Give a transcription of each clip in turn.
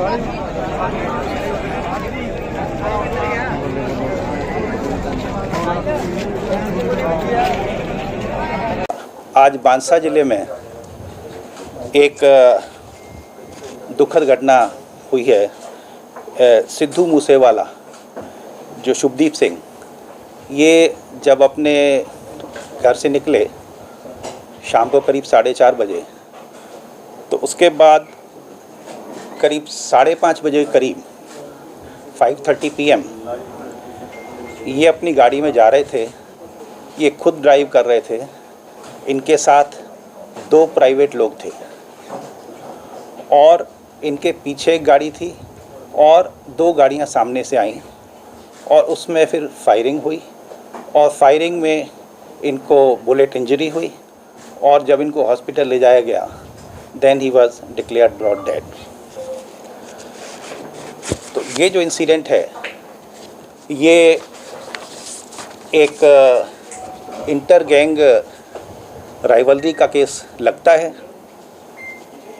आज बांसा जिले में एक दुखद घटना हुई है। सिद्धू मूसेवाला जो शुभदीप सिंह, ये जब अपने घर से निकले शाम को करीब 4:30 बजे, तो उसके बाद करीब 5:30 बजे करीब 5:30 PM ये अपनी गाड़ी में जा रहे थे। ये खुद ड्राइव कर रहे थे। इनके साथ 2 प्राइवेट लोग थे और इनके पीछे एक गाड़ी थी और 2 गाड़ियां सामने से आईं और उसमें फिर फायरिंग हुई और फायरिंग में इनको बुलेट इंजरी हुई और जब इनको हॉस्पिटल ले जाया गया then he was declared brought dead. तो ये जो इंसिडेंट है ये एक इंटर गैंग राइवलरी का केस लगता है,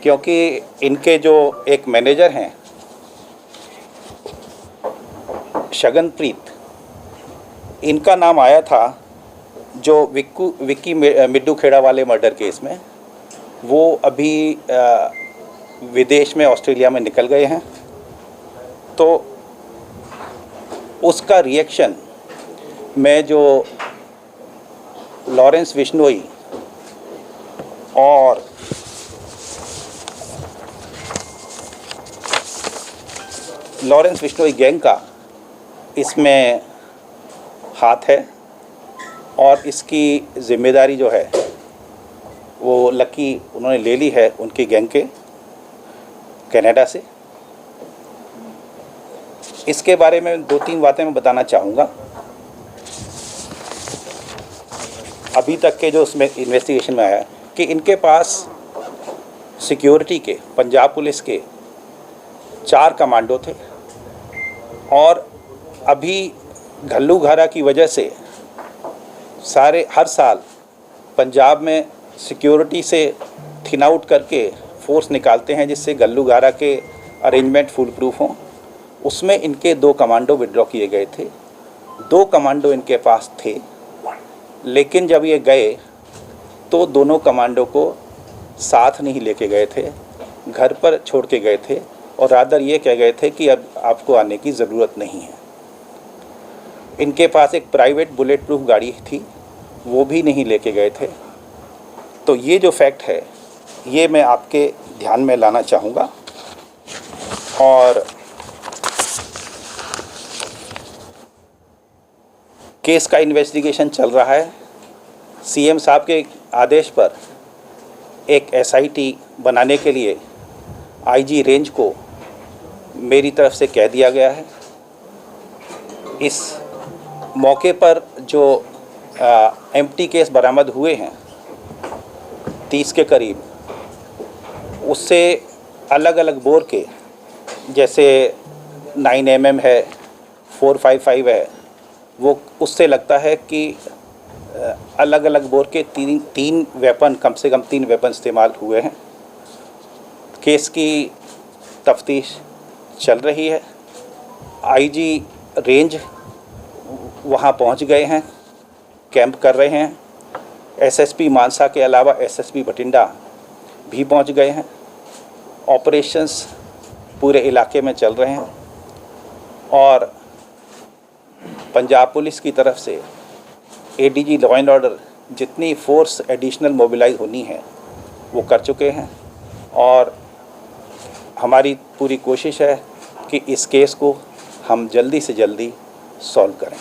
क्योंकि इनके जो एक मैनेजर हैं शगनप्रीत, इनका नाम आया था जो विक्की मिड्डू खेड़ा वाले मर्डर केस में। वो अभी विदेश में ऑस्ट्रेलिया में निकल गए हैं। तो उसका रिएक्शन में जो लॉरेंस बिश्नोई और गैंग का इसमें हाथ है और इसकी जिम्मेदारी जो है वो लकी उन्होंने ले ली है उनकी गैंग के कनाडा से। इसके बारे में 2-3 बातें मैं बताना चाहूँगा। अभी तक के जो उसमें इन्वेस्टिगेशन में आया कि इनके पास सिक्योरिटी के पंजाब पुलिस के 4 कमांडो थे और अभी घल्लूघारा की वजह से हर साल पंजाब में सिक्योरिटी से थिन आउट करके फोर्स निकालते हैं जिससे घल्लूघारा के अरेंजमेंट फुल प्रूफ हों। उसमें इनके 2 कमांडो विड्रॉ किए गए थे। 2 कमांडो इनके पास थे, लेकिन जब ये गए तो दोनों कमांडो को साथ नहीं लेके गए थे, घर पर छोड़ के गए थे और रादर ये कह गए थे कि अब आपको आने की ज़रूरत नहीं है। इनके पास एक प्राइवेट बुलेट प्रूफ गाड़ी थी, वो भी नहीं लेके गए थे। तो ये जो फैक्ट है ये मैं आपके ध्यान में लाना चाहूँगा। और केस का इन्वेस्टिगेशन चल रहा है। सीएम साहब के आदेश पर एक SIT बनाने के लिए IG रेंज को मेरी तरफ से कह दिया गया है। इस मौके पर जो एम्प्टी केस बरामद हुए हैं 30 के करीब, उससे अलग अलग बोर के, जैसे 9mm है, 455 है, वो उससे लगता है कि अलग अलग बोर के 3 वेपन, कम से कम 3 वेपन इस्तेमाल हुए हैं। केस की तफ्तीश चल रही है। IG रेंज वहाँ पहुँच गए हैं, कैंप कर रहे हैं। SSP मानसा के अलावा SSP बठिंडा भी पहुँच गए हैं। ऑपरेशंस पूरे इलाके में चल रहे हैं और पंजाब पुलिस की तरफ से ADG लॉ एंड ऑर्डर जितनी फोर्स एडिशनल मोबिलाइज होनी है वो कर चुके हैं और हमारी पूरी कोशिश है कि इस केस को हम जल्दी से जल्दी सॉल्व करें।